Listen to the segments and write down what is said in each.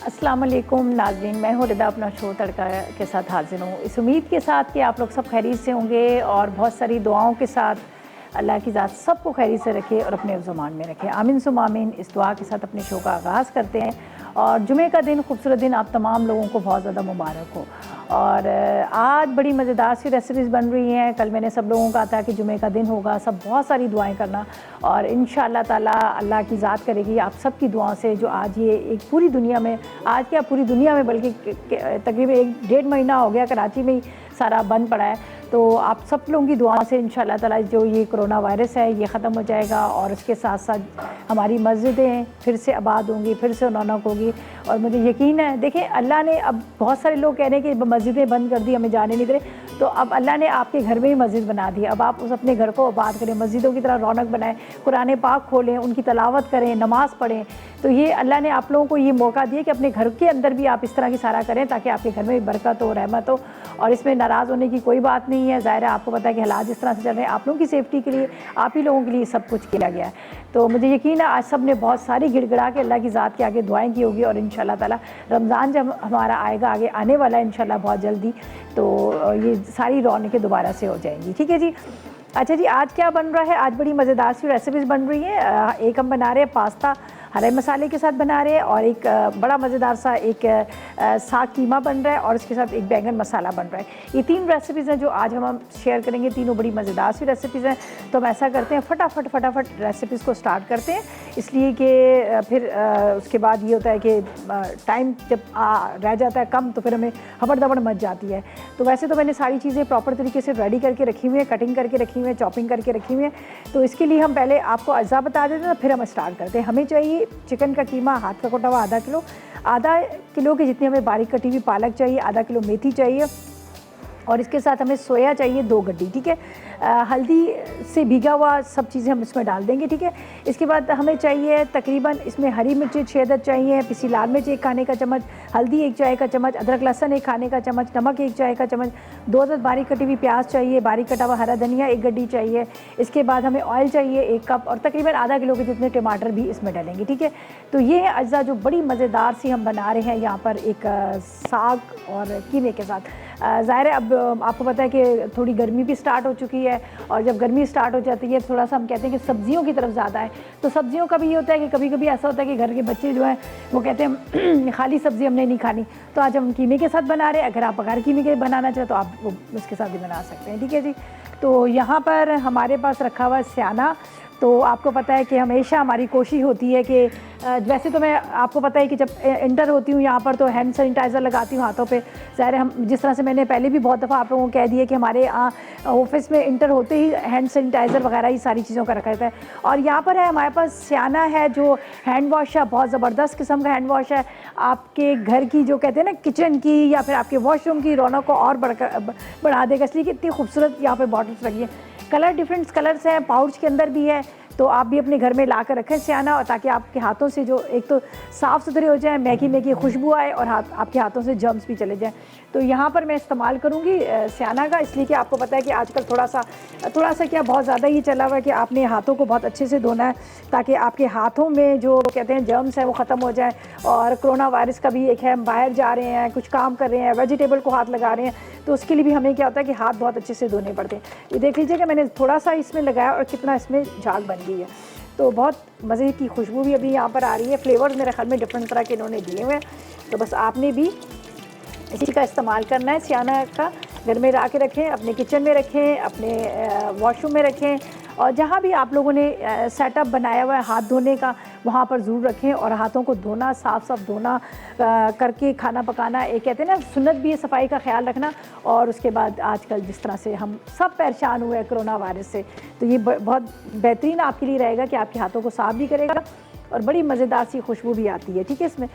अस्सलाम वालेकुम नाज़रीन, मैं हूँ रिदा अपना शो तड़का के साथ हाजिर हूँ इस उम्मीद के साथ कि आप लोग सब खैरियत से होंगे और बहुत सारी दुआओं के साथ अल्लाह की ज़ात सबको खैरियत से रखे और अपने ज़ुबान में रखे। आमीन सुम आमीन। इस दुआ के साथ अपने शो का आगाज़ करते हैं और जुमे का दिन खूबसूरत दिन आप तमाम लोगों को बहुत ज़्यादा मुबारक हो। और आज बड़ी मज़ेदार सी रेसिपीज़ बन रही हैं। कल मैंने सब लोगों को कहा था कि जुमे का दिन होगा, सब बहुत सारी दुआएं करना और इंशाअल्लाह ताला अल्लाह की ज़ात करेगी आप सब की दुआओं से जो आज ये एक पूरी दुनिया में, आज क्या पूरी दुनिया में बल्कि तकरीबन 1-1.5 महीना हो गया कराची में ही सारा बंद पड़ा है। तो आप सब लोगों की दुआ से इंशाअल्लाह ताला जो ये कोरोना वायरस है ये ख़त्म हो जाएगा और इसके साथ साथ हमारी मस्जिदें फिर से आबाद होंगी, फिर से रौनक होगी। और मुझे यकीन है, देखें अल्लाह ने, अब बहुत सारे लोग कह रहे हैं कि मस्जिदें बंद कर दी, हमें जाने नहीं दे रहे, तो अब अल्लाह ने आपके घर में ही मस्जिद बना दी। अब आप उस अपने घर को आबाद करें, मस्जिदों की तरह रौनक बनाएं, कुरान पाक खोलें, उनकी तलावत करें, नमाज़ पढ़ें। तो ये अल्लाह ने आप लोगों को ये मौका दिया कि अपने घर के अंदर भी आप इस तरह की सारा करें ताकि आपके घर में भी बरकत हो, रहमत हो। और इसमें नाराज़ होने की कोई बात नहीं है। ज़ाहिर है आपको पता है कि हालात जिस तरह से चल रहे हैं, आप लोगों की सेफ्टी के लिए, आप ही लोगों के लिए सब कुछ किया गया है। तो मुझे यकीन है आज सब ने बहुत सारी गिड़गिड़ा के अल्लाह की ज़ात के आगे दुआएं की होगी और इंशाअल्लाह ताला रमज़ान जब हमारा आएगा, आगे आने वाला है इंशाअल्लाह बहुत जल्दी, तो ये सारी रौनकें दोबारा से हो जाएंगी। ठीक है जी। अच्छा जी, आज क्या बन रहा है? आज बड़ी मज़ेदार सी रेसिपीज़ बन रही हैं। एक हम बना रहे हैं पास्ता हरे मसाले के साथ बना रहे हैं और एक बड़ा मज़ेदार सा एक साग कीमा बन रहा है और इसके साथ एक बैंगन मसाला बन रहा है। ये 3 रेसिपीज़ हैं जो आज हम शेयर करेंगे। तीनों बड़ी मज़ेदार सी रेसिपीज़ हैं। तो हम ऐसा करते हैं, फटाफट रेसिपीज़ को स्टार्ट करते हैं, इसलिए कि फिर उसके बाद ये होता है कि टाइम जब रह जाता है कम तो फिर हमें हबड़-दबड़ मच जाती है। तो वैसे तो मैंने सारी चीज़ें प्रॉपर तरीके से रेडी करके रखी हुई हैं, कटिंग करके रखी हुई हैं, चॉपिंग करके रखी हुई हैं। तो इसके लिए हम पहले आपको अज़ा बता देते हैं, फिर हम स्टार्ट करते हैं। हमें चाहिए चिकन का कीमा, हाथ का कटा हुआ आधा किलो की जितनी हमें बारीक कटी हुई पालक चाहिए, आधा किलो मेथी चाहिए और इसके साथ हमें सोया चाहिए 2 गड्डी। ठीक है, हल्दी से भीगा हुआ सब चीज़ें हम इसमें डाल देंगे। ठीक है, इसके बाद हमें चाहिए तकरीबन इसमें हरी मिर्ची 6 अदद चाहिए, पिसी लाल मिर्च 1 खाने का चम्मच, हल्दी 1 चाय का चम्मच, अदरक लहसुन 1 खाने का चम्मच, नमक 1 चाय का चम्मच, 2 अदद बारीक कटी हुई प्याज चाहिए, बारीक कटा हुआ हरा धनिया 1 गड्डी चाहिए। इसके बाद हमें ऑयल चाहिए 1 कप और तकरीबन आधा किलो के जितने टमाटर भी इसमें डालेंगे। ठीक है, तो ये है अज्जा जो बड़ी मज़ेदार सी हम बना रहे हैं यहाँ पर एक साग और कीमे के साथ। ज़ाहिर है अब आपको पता है कि थोड़ी गर्मी भी स्टार्ट हो चुकी है और जब गर्मी स्टार्ट हो जाती है थोड़ा सा हम कहते हैं कि सब्जियों की तरफ ज़्यादा है। तो सब्जियों का भी ये होता है कि कभी कभी ऐसा होता है कि घर के बच्चे जो हैं वो कहते हैं खाली सब्ज़ी हमने नहीं खानी, तो आज हम कीमे के साथ बना रहे हैं। अगर आप बगैर कीमे के बनाना चाहें तो आप वो उसके साथ भी बना सकते हैं। ठीक है जी। तो यहाँ पर हमारे पास रखा हुआ स्याना। तो आपको पता है कि हमेशा हमारी कोशिश होती है कि वैसे तो मैं आपको पता है कि जब एंटर होती हूँ यहाँ पर तो हैंड सैनिटाइज़र लगाती हूँ हाथों पे। ज़ाहिर हम जिस तरह से मैंने पहले भी बहुत दफ़ा आप लोगों को कह दिया कि हमारे ऑफिस में इंटर होते ही हैंड सैनिटाइज़र वगैरह ही सारी चीज़ों का रखा रहता है। और यहाँ पर है हमारे पास स्याना है जो हैंड वॉश है, बहुत ज़बरदस्त किस्म का हैंड वॉश है। आपके घर की जो कहते हैं ना किचन की या फिर आपके वॉशरूम की रौनक को और बढ़ा देगा, इसलिए कि इतनी खूबसूरत यहाँ पर बॉटल्स लगी है। कलर डिफरेंट कलर्स हैं, पाउच के अंदर भी है, तो आप भी अपने घर में ला कर रखें स्याना, और ताकि आपके हाथों से जो एक तो साफ़ सुथरे हो जाए, मैगी खुशबू आए और आपके हाथों से जर्म्स भी चले जाएं। तो यहाँ पर मैं इस्तेमाल करूँगी स्याना का, इसलिए कि आपको पता है कि आजकल थोड़ा सा क्या बहुत ज़्यादा ये चला हुआ है कि आपने हाथों को बहुत अच्छे से धोना है ताकि आपके हाथों में जो कहते हैं जर्म्स हैं वो ख़त्म हो जाए। और कोरोना वायरस का भी एक है, हम बाहर जा रहे हैं, कुछ काम कर रहे हैं, वेजिटेबल को हाथ लगा रहे हैं, तो उसके लिए भी हमें क्या होता है कि हाथ बहुत अच्छे से धोने पड़ते हैं। ये देख लीजिएगा मैंने थोड़ा सा इसमें लगाया और कितना इसमें झाग बन गई है। तो बहुत मज़े की खुशबू भी अभी यहाँ पर आ रही है। फ्लेवर्स मेरे ख्याल में डिफरेंट तरह के इन्होंने दिए हुए हैं, तो बस आपने भी इसी का इस्तेमाल करना है। स्याना का घर में ला के रखें, अपने किचन में रखें, अपने वॉशरूम में रखें, और जहाँ भी आप लोगों ने सेटअप बनाया हुआ है हाथ धोने का वहाँ पर ज़रूर रखें। और हाथों को धोना, साफ़ धोना करके खाना पकाना, एक कहते हैं ना सुन्नत भी है सफाई का ख्याल रखना। और उसके बाद आजकल जिस तरह से हम सब परेशान हुए हैं कोरोना वायरस से, तो ये बहुत बेहतरीन आपके लिए रहेगा कि आपके हाथों को साफ़ भी करेगा और बड़ी मज़ेदार सी खुशबू भी आती है। ठीक है इसमें।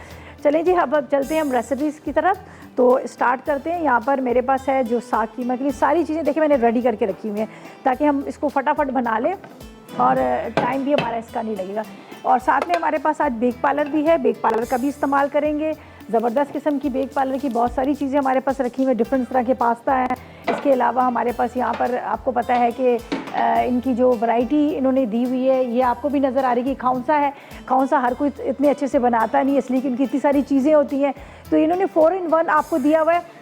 चलें जी, अब चलते हैं हम रेसिपीज़ की तरफ। तो स्टार्ट करते हैं। यहाँ पर मेरे पास है जो साग कीमा के लिए सारी चीज़ें देखिए मैंने रेडी करके रखी हुई हैं ताकि हम इसको फटाफट बना लें और टाइम भी हमारा इसका नहीं लगेगा। और साथ में हमारे पास आज बेक पार्लर भी है, बेक पार्लर का भी इस्तेमाल करेंगे। ज़बरदस्त किस्म की बेक पार्लर की बहुत सारी चीज़ें हमारे पास रखी हुई, डिफरेंट तरह के पास्ता हैं। इसके अलावा हमारे पास यहाँ पर आपको पता है कि इनकी जो वैरायटी इन्होंने दी हुई है, ये आपको भी नज़र आ रही है कि खौंसा है। खौंसा हर कोई इतने अच्छे से बनाता नहीं है, इसलिए कि इनकी इतनी सारी चीज़ें होती हैं, तो इन्होंने 4 in 1 आपको दिया हुआ है।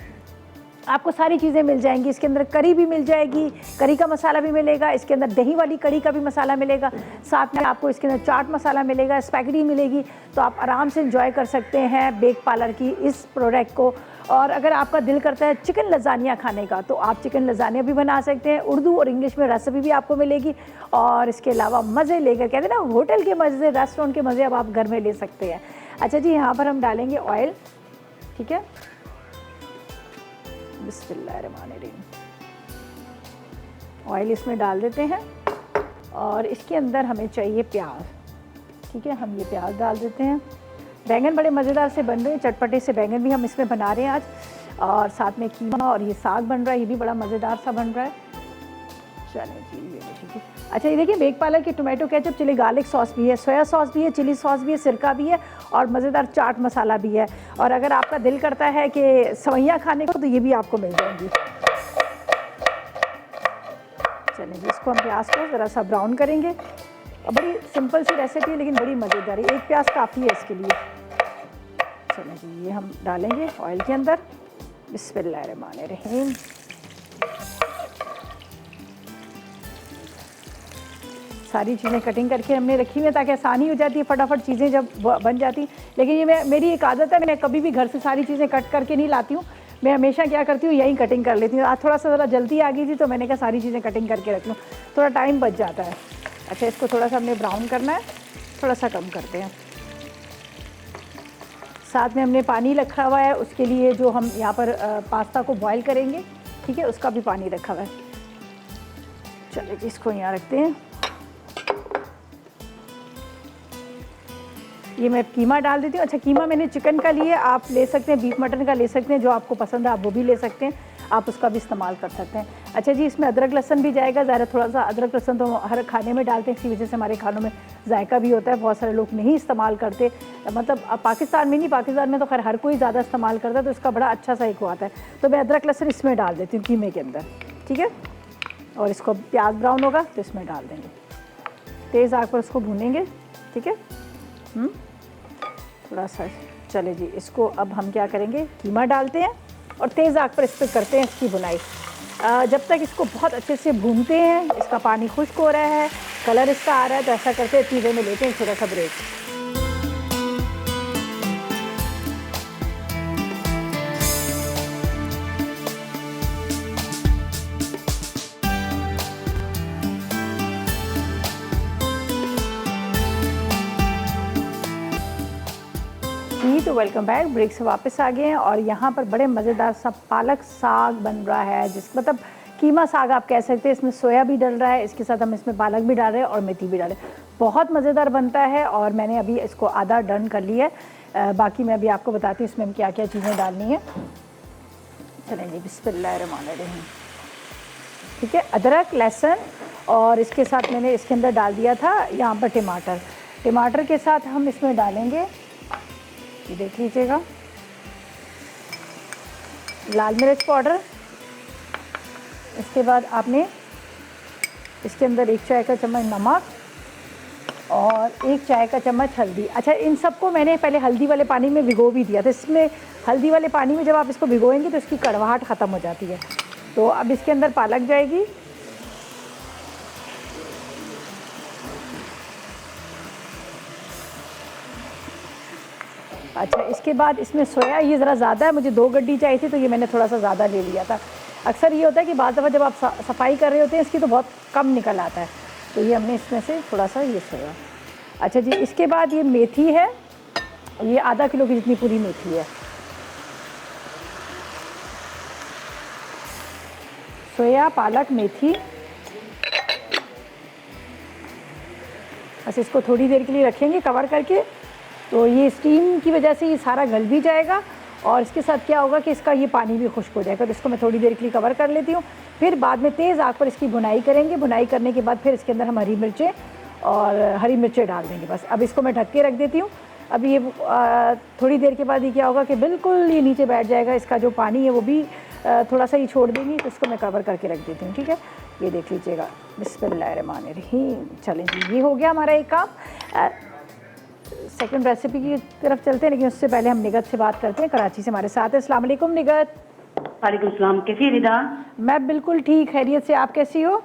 आपको सारी चीज़ें मिल जाएंगी, इसके अंदर करी भी मिल जाएगी, करी का मसाला भी मिलेगा, इसके अंदर दही वाली करी का भी मसाला मिलेगा, साथ में आपको इसके अंदर चाट मसाला मिलेगा, स्पैगेटी मिलेगी। तो आप आराम से एंजॉय कर सकते हैं बेक पार्लर की इस प्रोडक्ट को। और अगर आपका दिल करता है चिकन लजानिया खाने का, तो आप चिकन लजानिया भी बना सकते हैं। उर्दू और इंग्लिश में रेसिपी भी आपको मिलेगी। और इसके अलावा मज़े लेकर, कहते हैं ना होटल के मज़े, रेस्टोरेंट के मज़े अब आप घर में ले सकते हैं। अच्छा जी, यहाँ पर हम डालेंगे ऑयल, ठीक है। बिस्मिल्लाहिर्रहमानिर्रहीम। ऑयल इसमें डाल देते हैं और इसके अंदर हमें चाहिए प्याज, ठीक है। हम ये प्याज डाल देते हैं। बैंगन बड़े मज़ेदार से बन रहे हैं, चटपटे से बैंगन भी हम इसमें बना रहे हैं आज। और साथ में कीमा और ये साग बन रहा है, ये भी बड़ा मज़ेदार सा बन रहा है। चलें जी, ये ठीक है। अच्छा, ये देखिए बेक पार्लर की tomato ketchup, chilli garlic sauce भी है, सोया सॉस भी है, चिली सॉस भी है, सिरका भी है और मज़ेदार चाट मसाला भी है। और अगर आपका दिल करता है कि सवैयाँ खाने को, तो ये भी आपको मिल जाएंगी। चलें जी, इसको हम प्याज को ज़रा सा ब्राउन करेंगे। और बड़ी सिंपल सी रेसिपी है लेकिन बड़ी मज़ेदार है, एक प्याज काफ़ी है इसके लिए। चलें जी, ये हम डालेंगे ऑयल के अंदर। बिस्मिल्लाहिर्रहमानिर्रहीम। सारी चीज़ें कटिंग करके हमने रखी हुई है ताकि आसानी हो जाती है, फटाफट चीज़ें जब बन जाती। लेकिन ये मेरी एक आदत है, मैं कभी भी घर से सारी चीज़ें कट करके नहीं लाती हूँ। मैं हमेशा क्या करती हूँ, यहीं कटिंग कर लेती हूँ। आज थोड़ा सा ज़रा जल्दी आ गई थी, तो मैंने कहा सारी चीज़ें कटिंग करके रख लूँ, थोड़ा टाइम बच जाता है। अच्छा, इसको थोड़ा सा हमने ब्राउन करना है, थोड़ा सा कम करते हैं। साथ में हमने पानी रखा हुआ है, उसके लिए जो हम यहाँ पर पास्ता को बॉयल करेंगे, ठीक है, उसका भी पानी रखा हुआ है। चलिए जी, इसको यहाँ रखते हैं। ये मैं कीमा डाल देती हूँ। अच्छा, कीमा मैंने चिकन का लिए, आप ले सकते हैं बीफ मटन का ले सकते हैं, जो आपको पसंद है आप वो भी ले सकते हैं, आप उसका भी इस्तेमाल कर सकते हैं। अच्छा जी, इसमें अदरक लहसन भी जाएगा। ज़्यादा थोड़ा सा अदरक लहसन तो हर खाने में डालते हैं, इसी वजह से हमारे खानों में जायका भी होता है। बहुत सारे लोग नहीं इस्तेमाल करते, मतलब पाकिस्तान में नहीं, पाकिस्तान में तो खैर हर कोई ज़्यादा इस्तेमाल करता है, तो इसका बड़ा अच्छा सा एक आता है। तो मैं अदरक लहसन इसमें डाल देती हूँ कीमे के अंदर, ठीक है। और इसको प्याज ब्राउन होगा तो इसमें डाल देंगे, तेज़ आग पर उसको भूनेंगे, ठीक है। थोड़ा सा, चले जी, इसको अब हम क्या करेंगे, कीमा डालते हैं और तेज़ आग पर इस पर करते हैं इसकी भुनाई। जब तक इसको बहुत अच्छे से भूनते हैं, इसका पानी खुश्क हो रहा है, कलर इसका आ रहा है, तो ऐसा करते हैं चीज़ों में लेते हैं थोड़ा सा ब्रेक। तो वेलकम बैक, ब्रेक से वापस आ गए हैं और यहाँ पर बड़े मज़ेदार सा पालक साग बन रहा है, जिस मतलब कीमा साग आप कह सकते हैं। इसमें सोया भी डल रहा है, इसके साथ हम इसमें पालक भी डाल रहे हैं और मेथी भी डाल रहे हैं। बहुत मज़ेदार बनता है और मैंने अभी इसको आधा डन कर लिया है। बाकी मैं अभी आपको बताती हूँ इसमें हम क्या क्या चीज़ें डालनी है। चलें जी, बिस्मिल्लाहिर्रहमानिर्रहीम, ठीक है। अदरक लहसुन और इसके साथ मैंने इसके अंदर डाल दिया था यहाँ पर टमाटर। टमाटर के साथ हम इसमें डालेंगे, ये देख लीजिएगा, लाल मिर्च पाउडर। इसके बाद आपने इसके अंदर 1 चाय का चम्मच नमक और 1 चाय का चम्मच हल्दी। अच्छा, इन सबको मैंने पहले हल्दी वाले पानी में भिगो भी दिया था। इसमें हल्दी वाले पानी में जब आप इसको भिगोएंगे तो इसकी कड़वाहट ख़त्म हो जाती है। तो अब इसके अंदर पालक जाएगी, अच्छा, इसके बाद इसमें सोया, ये ज़रा ज़्यादा है, मुझे 2 गड्डी चाहिए थी तो ये मैंने थोड़ा सा ज़्यादा ले लिया था। अक्सर ये होता है कि बाज़ दफ़ा जब आप सफाई कर रहे होते हैं इसकी तो बहुत कम निकल आता है, तो ये हमने इसमें से थोड़ा सा ये सोया। अच्छा जी, इसके बाद ये मेथी है, ये आधा किलो की जितनी पूरी मेथी है। सोया, पालक, मेथी, बस इसको थोड़ी देर के लिए रखेंगे कवर करके, तो ये स्टीम की वजह से ये सारा गल भी जाएगा और इसके साथ क्या होगा कि इसका ये पानी भी खुश्क हो जाएगा। तो इसको मैं थोड़ी देर के लिए कवर कर लेती हूँ, फिर बाद में तेज़ आग पर इसकी भुनाई करेंगे। भुनाई करने के बाद फिर इसके अंदर हम हरी मिर्चें डाल देंगे। बस अब इसको मैं ढक के रख देती हूँ। अब ये थोड़ी देर के बाद ये क्या होगा कि बिल्कुल ये नीचे बैठ जाएगा, इसका जो पानी है वो भी थोड़ा सा ही छोड़ देंगी। तो इसको मैं कवर करके रख देती हूँ, ठीक है। ये देख लीजिएगा, बिस्मिल्लाहिर्रहमानिर्रहीम। चलें जी, ये हो गया हमारा एक काम। सेकंड रेसिपी की तरफ चलते हैं, लेकिन उससे पहले हम निगत से बात करते हैं। कराची से हमारे साथ है। अस्सलाम वालेकुम निगत। वालेकुम सलाम, कैसी है रिदा? मैं बिल्कुल ठीक, खैरियत से। आप कैसी हो?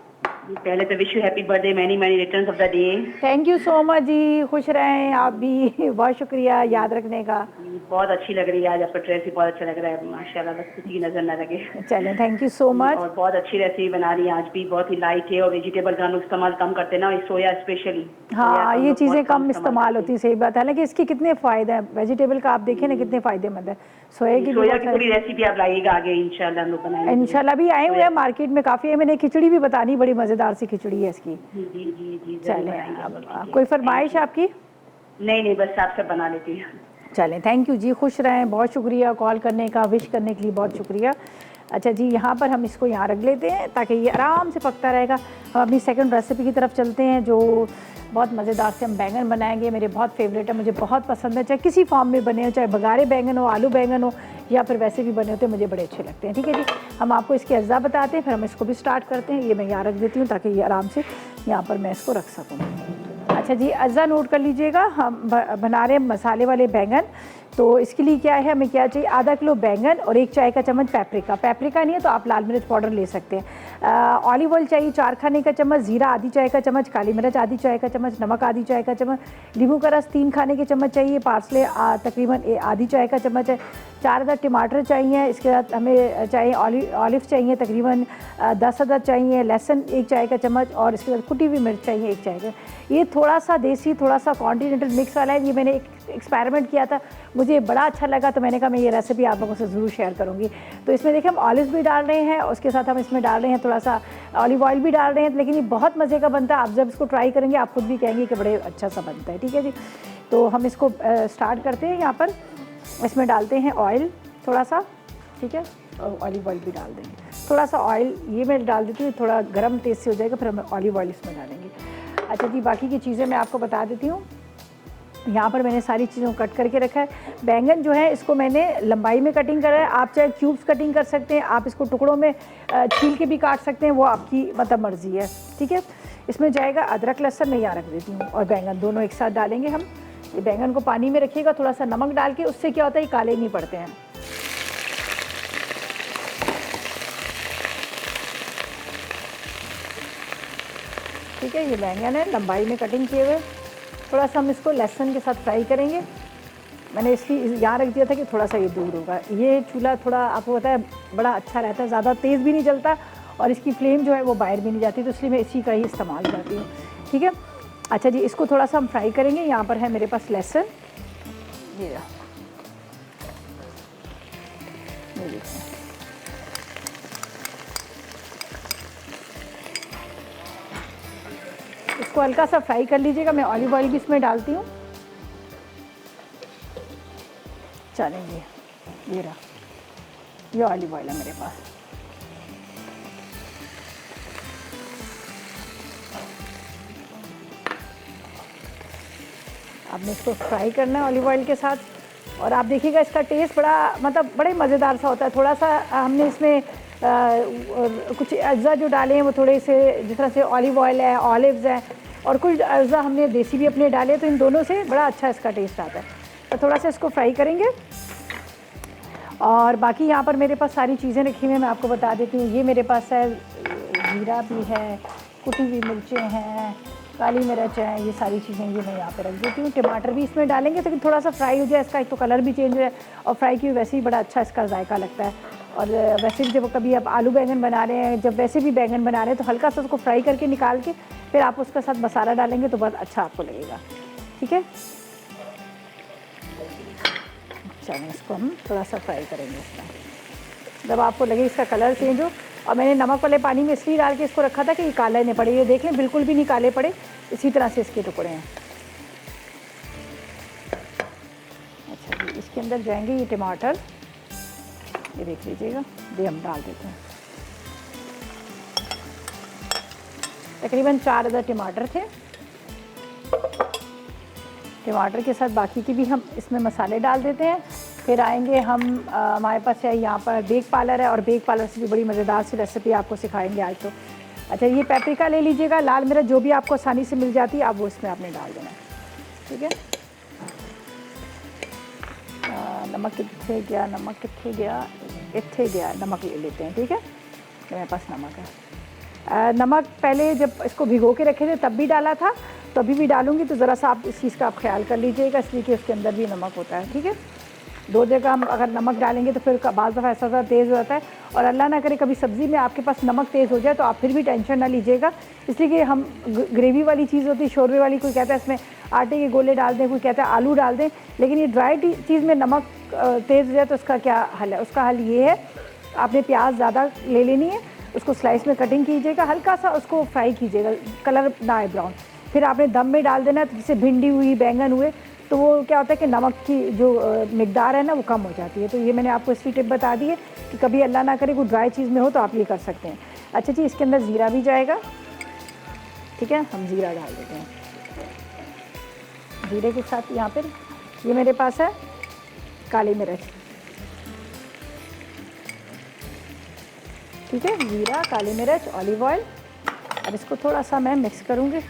पहले तो wish you happy birthday, many many returns of the day. Thank you so much जी, खुश रहें आप भी। बहुत शुक्रिया याद रखने का। बहुत अच्छी लग रही है आज आपका ड्रेस, भी बहुत अच्छा लग रहा है माशाल्लाह, बस किसी की नजर न लगे। चलें, थैंक यू सो मच। और बहुत अच्छी रेसिपी बना रही है आज भी, बहुत ही लाइट है और वेजिटेबल का हम लोग इस्तेमाल कम करते हैं ना, सोया स्पेशली। हाँ, ये चीज़ें कम इस्तेमाल होती है, सही बात है। हालांकि इसके कितने फ़ायदे हैं, वेजिटेबल का आप देखें ना कितने फ़ायदेमंद है। सोया की पूरी रेसिपी आप लाइएगा आगे इंशाल्लाह, हम लोग बनाएंगे इंशाल्लाह। भी आए हुए हैं मार्केट में काफ़ी है। मैंने खिचड़ी भी बतानी, बड़ी मज़ेदार सी खिचड़ी है इसकी। जी जी जी जी। चलें, कोई फरमाइश आपकी? नहीं, बस आप सब बना लेती हैं। चलें, थैंक यू जी, खुश रहें। बहुत शुक्रिया कॉल करने का, विश करने के लिए बहुत शुक्रिया। अच्छा जी, यहाँ पर हम इसको यहाँ रख लेते हैं ताकि ये आराम से पकता रहेगा। हम अपनी सेकंड रेसिपी की तरफ चलते हैं, जो बहुत मज़ेदार से हम बैंगन बनाएंगे। मेरे बहुत फेवरेट है, मुझे बहुत पसंद है। चाहे किसी फॉर्म में बने हो, चाहे बघारे बैंगन हो, आलू बैंगन हो, या फिर वैसे भी बने होते हैं, मुझे बड़े अच्छे लगते हैं। ठीक है जी, हम आपको इसके अज्जा बताते हैं, फिर हम इसको भी स्टार्ट करते हैं। ये मैं यहाँ रख देती हूँ ताकि ये आराम से यहाँ पर मैं इसको रख सकूँ। अच्छा जी, अज्जा नोट कर लीजिएगा। हम बना रहे हैं मसाले वाले बैंगन। तो इसके लिए क्या है, हमें क्या चाहिए, आधा किलो बैंगन और 1 चाय का चम्मच पेपरिका नहीं है तो आप लाल मिर्च पाउडर ले सकते हैं। ऑलिव ऑयल चाहिए 4 खाने का चम्मच, ज़ीरा आधी चाय का चम्मच, काली मिर्च आधी चाय का चम्मच, नमक आधी चाय का चम्मच, नींबू का रस 3 खाने के चम्मच चाहिए, पार्सले तकरीबन आधी चाय का चम्मच है, 4 अदद टमाटर चाहिए। इसके साथ हमें चाहिए ऑलिव चाहिए तकरीबन 10 अदद चाहिए, लहसुन 1 चाय का चम्मच, और इसके साथ कुटी हुई मिर्च चाहिए 1 चाय का। ये थोड़ा सा देसी, थोड़ा सा कॉन्टिनेंटल मिक्स वाला है। ये मैंने एक एक्सपेरिमेंट किया था, मुझे बड़ा अच्छा लगा, तो मैंने कहा मैं ये रेसिपी आप लोगों से ज़रूर शेयर करूँगी। तो इसमें देखिए हम ऑलिव भी डाल रहे हैं, उसके साथ हम इसमें डाल रहे हैं थोड़ा सा ऑलिव ऑयल भी डाल रहे हैं। लेकिन ये बहुत मज़े का बनता है, आप जब इसको ट्राई करेंगे आप खुद भी कहेंगे कि बड़े अच्छा सा बनता है। ठीक है जी, तो हम इसको स्टार्ट करते हैं। यहाँ पर इसमें डालते हैं ऑयल थोड़ा सा, ठीक है, और ऑलिव ऑयल भी डाल देंगे थोड़ा सा। ऑयल ये मैं डाल देती हूँ, थोड़ा गर्म तेज़ से हो जाएगा, फिर हम ऑलिव ऑयल इसमें डालेंगे। अच्छा जी, बाकी की चीज़ें मैं आपको बता देती हूँ। यहाँ पर मैंने सारी चीज़ों को कट करके रखा है। बैंगन जो है इसको मैंने लंबाई में कटिंग करा है, आप चाहे क्यूब्स कटिंग कर सकते हैं, आप इसको टुकड़ों में छील के भी काट सकते हैं, वो आपकी मतलब मर्ज़ी है। ठीक है, इसमें जाएगा अदरक लहसुन, मैं यहाँ रख देती हूँ, और बैंगन दोनों एक साथ डालेंगे हम। ये बैंगन को पानी में रखिएगा, थोड़ा सा नमक डाल के, उससे क्या होता है ये काले नहीं पड़ते हैं। ठीक है, ये बैंगन है लंबाई में कटिंग किए हुए। थोड़ा सा हम इसको लहसुन के साथ फ्राई करेंगे। मैंने इसलिए यहाँ रख दिया था कि थोड़ा सा ये दूर होगा। ये चूल्हा थोड़ा आपको पता है बड़ा अच्छा रहता है, ज़्यादा तेज़ भी नहीं जलता और इसकी फ्लेम जो है वो बाहर भी नहीं जाती, तो इसलिए मैं इसी का ही इस्तेमाल करती हूँ। ठीक है, अच्छा जी, इसको थोड़ा सा हम फ्राई करेंगे। यहाँ पर है मेरे पास लहसुन, ये देखिए, इसको हल्का सा फ्राई कर लीजिएगा। मैं ऑलिव ऑयल भी इसमें डालती हूँ। चलेंगे, ये रहा, ये ऑलिव ऑयल है मेरे पास। आपने इसको फ्राई करना है ऑलिव ऑयल के साथ, और आप देखिएगा इसका टेस्ट बड़ा मतलब बड़े मज़ेदार सा होता है। थोड़ा सा हमने इसमें कुछ अज्जा जो डाले हैं वो थोड़े से, जिस तरह से ऑलिव ऑयल है, ऑलिव्स हैं, और कुछ अज्जा हमने देसी भी अपने डाले, तो इन दोनों से बड़ा अच्छा इसका टेस्ट आता है। तो थोड़ा सा इसको फ्राई करेंगे। और बाकी यहाँ पर मेरे पास सारी चीज़ें रखी हुई हैं, मैं आपको बता देती हूँ। ये मेरे पास है, जीरा भी है, कुटी हुई मिर्चें हैं, काली मिर्च है, ये सारी चीज़ें ये मैं यहाँ पे रख देती हूँ। टमाटर भी इसमें डालेंगे तो थोड़ा सा फ्राई हो जाए, इसका एक तो कलर भी चेंज हो जाए, और फ्राई की वैसे ही बड़ा अच्छा इसका जायका लगता है। और वैसे भी जब कभी आप आलू बैंगन बना रहे हैं, जब वैसे भी बैंगन बना रहे हैं, तो हल्का सा उसको फ्राई करके निकाल के फिर आप उसके साथ मसाला डालेंगे तो बहुत अच्छा आपको लगेगा। ठीक है, चलिए इसको हम थोड़ा सा फ्राई करेंगे। इसका जब आपको लगे इसका कलर चेंज हो, और मैंने नमक वाले पानी में इसलिए डाल के इसको रखा था कि ये काला नहीं पड़े। ये देखें बिल्कुल भी नहीं काले पड़े, इसी तरह से इसके टुकड़े हैं। अच्छा जी, इसके अंदर जाएंगे ये टमाटर, ये देख लीजिएगा, ये हम डाल देते हैं। तकरीबन 4 अदर टमाटर थे। टमाटर के साथ बाकी की भी हम इसमें मसाले डाल देते हैं। फिर आएंगे हम, हमारे पास है यहाँ पर बेक पार्लर है, और बेक पार्लर से भी बड़ी मज़ेदार सी रेसिपी आपको सिखाएंगे आज तो। अच्छा, ये पेपरिका ले लीजिएगा, लाल मिर्च जो भी आपको आसानी से मिल जाती है आप वो इसमें आपने डाल देना है, ठीक है। नमक कितने गया, नमक कितने गया, इतने गया, नमक ले लेते हैं, ठीक है। मेरे पास नमक है। नमक पहले जब इसको भिगो के रखे थे तब भी डाला था, तो अभी भी डालूंगी, तो ज़रा सा आप इस चीज़ का आप ख्याल कर लीजिएगा, इसलिए कि उसके अंदर भी नमक होता है, ठीक है। 2 जगह हम अगर नमक डालेंगे तो फिर बाज़ दफ़ा ऐसा ज़्यादा तेज़ हो जाता है, और अल्लाह ना करे कभी सब्ज़ी में आपके पास नमक तेज़ हो जाए तो आप फिर भी टेंशन ना लीजिएगा, इसलिए कि हम ग्रेवी वाली चीज़ होती है, शोरबे वाली, कोई कहता है इसमें आटे के गोले डाल दें, कोई कहता है आलू डाल दें, लेकिन ये ड्राई चीज़ में नमक तेज़ हो जाए तो उसका क्या हल है। उसका हल ये है, आपने प्याज ज़्यादा ले लेनी है, उसको स्लाइस में कटिंग कीजिएगा, हल्का सा उसको फ्राई कीजिएगा, कलर ना आए ब्राउन, फिर आपने दम में डाल देना है। तो जैसे भिंडी हुई, बैंगन हुए, तो वो क्या होता है कि नमक की जो मिकदार है ना वो कम हो जाती है। तो ये मैंने आपको इसकी टिप बता दी है कि कभी अल्लाह ना करे कोई ड्राई चीज़ में हो तो आप ये कर सकते हैं। अच्छा जी, इसके अंदर ज़ीरा भी जाएगा, ठीक है, हम ज़ीरा डाल देते हैं। ज़ीरे के साथ यहाँ पर ये मेरे पास है काली मिर्च, ठीक है, ज़ीरा, काली मिर्च, ऑलिव ऑयल, अब इसको थोड़ा सा मैं मिक्स करूँगी।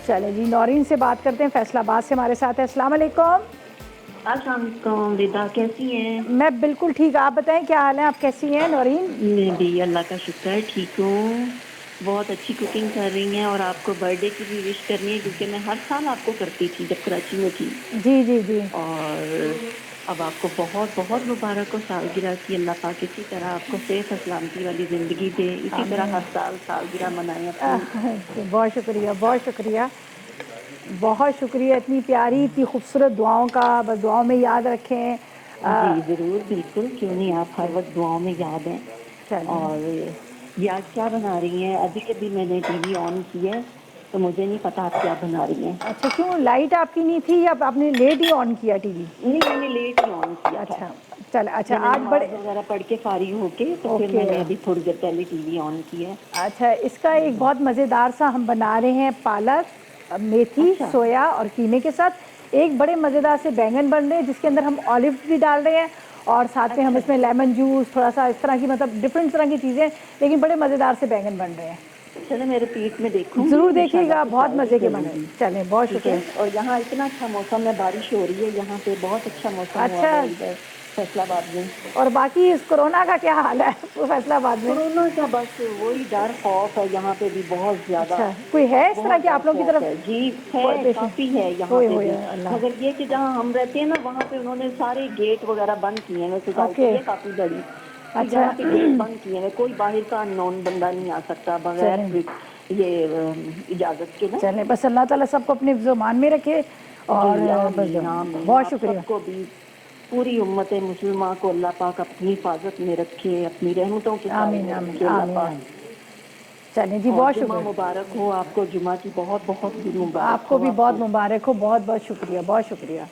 चलें जी, नौरीन से बात करते हैं, फैसलाबाद से हमारे साथ है। अस्सलाम वालेकुम। अस्सलाम वालेकुम रिदा, कैसी हैं? मैं बिल्कुल ठीक, आप बताएं क्या हाल है, आप कैसी हैं नौरीन? मैं भी अल्लाह का शुक्र है ठीक हूँ। बहुत अच्छी कुकिंग कर रही हैं, और आपको बर्थडे की भी विश करनी है, क्योंकि मैं हर साल आपको करती थी जब कराची में थी। जी जी जी। और अब आपको बहुत बहुत मुबारक हो सालगिरह की। अल्लाह पाक इसी तरह आपको सेहत सलामती वाली ज़िंदगी दे, इसी तरह हर साल सालगिरह मनाएं अपनी। बहुत शुक्रिया, बहुत शुक्रिया, बहुत शुक्रिया, इतनी प्यारी, इतनी खूबसूरत दुआओं का, बस दुआओं में याद रखें। जी ज़रूर, बिल्कुल, क्यों नहीं, आप हर वक्त दुआओं में याद हैं। और ये आज क्या बना रही हैं? अभी अभी मैंने टीवी ऑन की है, तो मुझे नहीं पता आप क्या बना रही हैं। अच्छा, क्यों लाइट आपकी नहीं थी या आपने लेट ही ऑन किया टीवी? नहीं, मैंने लेट ही ऑन किया था। अच्छा, चल, अच्छा, आज बड़े वगैरह पढ़ के फारिग होके तो फिर मैंने अभी थोड़ी देर पहले टीवी ऑन किया। अच्छा, इसका एक बहुत मज़ेदार सा हम बना रहे हैं, पालक, मेथी, सोया और कीमे के साथ एक बड़े मज़ेदार से बैंगन बन रहे हैं, जिसके अंदर हम ऑलिव भी डाल रहे हैं, और साथ में हम इसमें लेमन जूस, थोड़ा सा इस तरह की, मतलब डिफरेंट तरह की चीज़ें, लेकिन बड़े मज़ेदार से बैंगन बन रहे हैं। चलो मेरे पेट में देखूं, ज़रूर देखिएगा, बहुत मज़े के बने। चलें, बहुत शुक्रिया। और यहाँ इतना अच्छा मौसम है, बारिश हो रही है यहाँ पे, बहुत अच्छा मौसम अच्छा, हुआ है इधर फैसलाबाद में। और बाकी इस कोरोना का क्या हाल है फैसलाबाद में? कोरोना का बस वही डर खौफ है यहाँ पे भी बहुत ज्यादा। अच्छा, कोई है इस तरह की आप लोगों की तरफ? जी है, काफी है यहाँ पे भी, अल्लाह। मगर ये कि जहाँ हम रहते हैं ना वहाँ पे उन्होंने सारे गेट वगैरह बंद किए हैं, सोसाइटी है काफी बड़ी, अच्छा, यहाँ पे गेट बंद किए हैं, कोई बाहर का अननोन बंदा नहीं आ सकता बगैर ये इजाजत के ना। चलें, बस अल्लाह ताला सबको अपने ज़ुबान में रखे, और बहुत शुक्रिया। सबको भी, पूरी उम्मत मुसलमान को अल्लाह पाक अपनी हिफाजत में रखे, अपनी रहमतों के साथ आमीन आमीन आमीन। चलें जी, बहुत शुक्रिया, मुबारक हो आपको, जुमा की बहुत बहुत मुबारक। आपको भी बहुत मुबारक हो, बहुत बहुत शुक्रिया, बहुत शुक्रिया।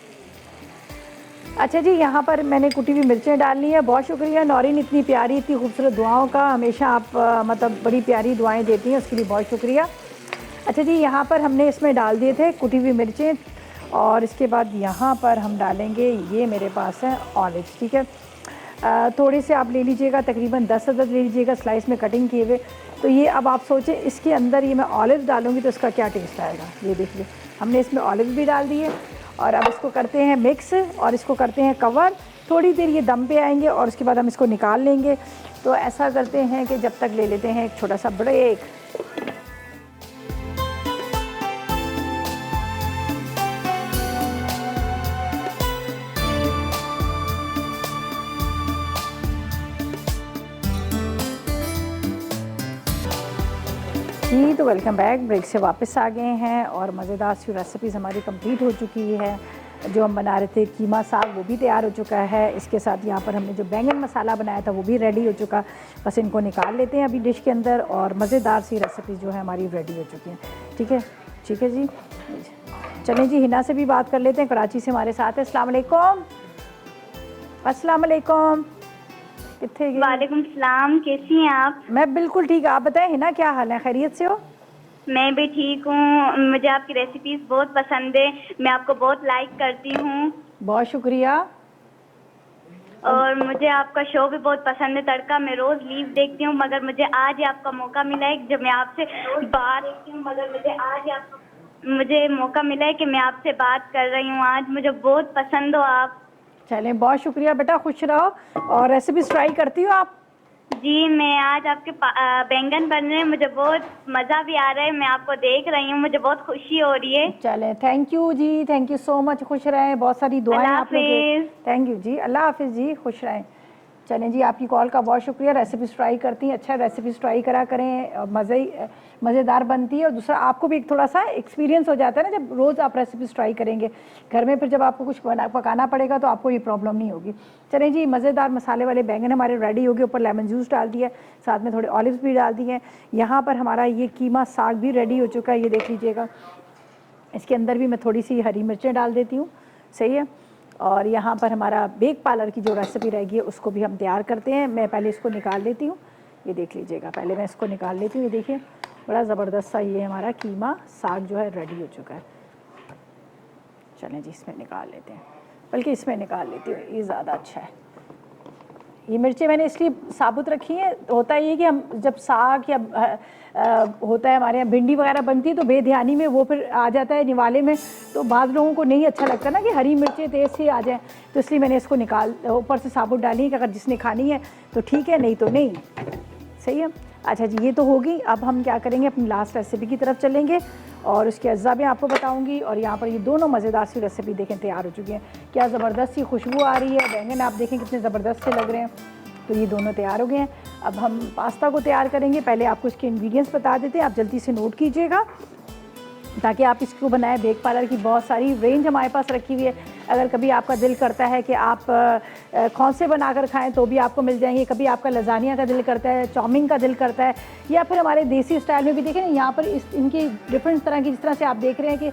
अच्छा जी, यहाँ पर मैंने कुटी हुई मिर्चें डालनी है। बहुत शुक्रिया नौरीन, इतनी प्यारी, इतनी खूबसूरत दुआओं का, हमेशा आप मतलब बड़ी प्यारी दुआएं देती हैं, उसके लिए बहुत शुक्रिया। अच्छा जी, यहाँ पर हमने इसमें डाल दिए थे कुटी हुई मिर्चें, और इसके बाद यहाँ पर हम डालेंगे, ये मेरे पास है ऑलिव्स, ठीक है। थोड़े से आप ले लीजिएगा, तकरीबन 10 अदद ले लीजिएगा, स्लाइस में कटिंग किए हुए। तो ये अब आप सोचें, इसके अंदर ये मैं ऑलिव डालूँगी तो इसका क्या टेस्ट आएगा। ये देखिए, हमने इसमें ऑलिव भी डाल दिए, और अब इसको करते हैं मिक्स, और इसको करते हैं कवर। थोड़ी देर ये दम पे आएंगे, और उसके बाद हम इसको निकाल लेंगे। तो ऐसा करते हैं कि जब तक ले लेते हैं एक छोटा सा ब्रेक। जी, तो वेलकम बैक, ब्रेक से वापस आ गए हैं, और मज़ेदार सी रेसिपीज़ हमारी कंप्लीट हो चुकी है। जो हम बना रहे थे कीमा साग, वो भी तैयार हो चुका है। इसके साथ यहाँ पर हमने जो बैंगन मसाला बनाया था वो भी रेडी हो चुका। बस इनको निकाल लेते हैं अभी डिश के अंदर, और मज़ेदार सी रेसिपी जो है हमारी रेडी हो चुकी है। ठीक है, ठीक है जी। चलें जी, हिना से भी बात कर लेते हैं, कराची से हमारे साथ है। अस्सलाम वालेकुम। अस्सलाम वालेकुम। कितने गए? वालेकुम सलाम, कैसी हैं आप? मैं बिल्कुल ठीक, आप बताएं हिना, क्या हाल है, खैरियत से हो? मैं भी ठीक हूँ। मुझे आपकी रेसिपीज बहुत पसंद है, मैं आपको बहुत लाइक करती हूँ बहुत शुक्रिया। और मुझे आपका शो भी बहुत पसंद है, तड़का। मैं रोज लीव देखती हूँ, मगर मुझे आज ही आपका मौका मिला है जब मैं आपसे बात देखती हूँ, मगर मुझे मौका मिला है कि मैं आपसे बात कर रही हूँ आज। मुझे बहुत पसंद हो आप। चलें, बहुत शुक्रिया बेटा, खुश रहो। और रेसिपीज ट्राई करती हो आप? जी, मैं आज आपके बैंगन बन रहे हैं, मुझे बहुत मज़ा भी आ रहा है। मैं आपको देख रही हूँ, मुझे बहुत खुशी हो रही है। चलें, thank you ji, thank you so much, खुश रहें, बहुत सारी दुआएं आप लोग के। थैंक यू जी, अल्लाह हाफिज़ जी, खुश रहें। चलें जी, आपकी कॉल का बहुत शुक्रिया। रेसिपीज़ ट्राई करती हैं, अच्छा रेसिपीज़ ट्राई करा करें, मज़ेदार बनती है। और दूसरा, आपको भी एक थोड़ा सा एक्सपीरियंस हो जाता है ना, जब रोज़ आप रेसिपीज़ ट्राई करेंगे घर में, फिर जब आपको कुछ पकाना पड़ेगा तो आपको ये प्रॉब्लम नहीं होगी। चलें जी, मज़ेदार मसाले वाले बैंगन हमारे रेडी हो गए। ऊपर लेमन जूस डाल दिया, साथ में थोड़े ऑलिव्स भी डाल दिए हैं। यहाँ पर हमारा ये कीमा साग भी रेडी हो चुका है, ये देख लीजिएगा। इसके अंदर भी मैं थोड़ी सी हरी मिर्चें डाल देती हूँ, सही है। और यहाँ पर हमारा बेक पार्लर की जो रेसिपी रहेगी उसको भी हम तैयार करते हैं। मैं पहले इसको निकाल लेती हूँ, ये देख लीजिएगा, पहले मैं इसको निकाल लेती हूँ। ये देखिए, बड़ा ज़बरदस्त सा ये हमारा कीमा साग जो है रेडी हो चुका है। चलें जी, इसमें निकाल लेते हैं, बल्कि इसमें निकाल लेती हूँ, ये ज़्यादा अच्छा है। ये मिर्चें मैंने इसलिए साबुत रखी हैं, होता ये कि हम जब साग या होता है हमारे यहाँ भिंडी वगैरह बनती है तो बेध्यानी में वो फिर आ जाता है निवाले में, तो बाद लोगों को नहीं अच्छा लगता ना कि हरी मिर्चें तेज़ से आ जाएं, तो इसलिए मैंने इसको ऊपर से साबुत डाली कि अगर जिसने खानी है तो ठीक है, नहीं तो नहीं, सही है। अच्छा जी, ये तो होगी। अब हम क्या करेंगे, अपनी लास्ट रेसिपी की तरफ चलेंगे और उसके अज्जा भी आपको बताऊंगी। और यहाँ पर ये दोनों मज़ेदार सी रेसिपी देखें तैयार हो चुकी हैं, क्या ज़बरदस्त सी खुशबू आ रही है। बैंगन आप देखें कितने ज़बरदस्त से लग रहे हैं। तो ये दोनों तैयार हो गए हैं। अब हम पास्ता को तैयार करेंगे। पहले आपको इसके इंग्रेडिएंट्स बता देते हैं, आप जल्दी से नोट कीजिएगा ताकि आप इसको बनाएं। बेक पार्लर की बहुत सारी रेंज हमारे पास रखी हुई है। अगर कभी आपका दिल करता है कि आप खौंसे बनाकर खाएं तो भी आपको मिल जाएंगे। कभी आपका लजानिया का दिल करता है, चाउमीन का दिल करता है, या फिर हमारे देसी स्टाइल में भी देखें ना, यहाँ पर इनकी डिफरेंट तरह की, जिस तरह से आप देख रहे हैं कि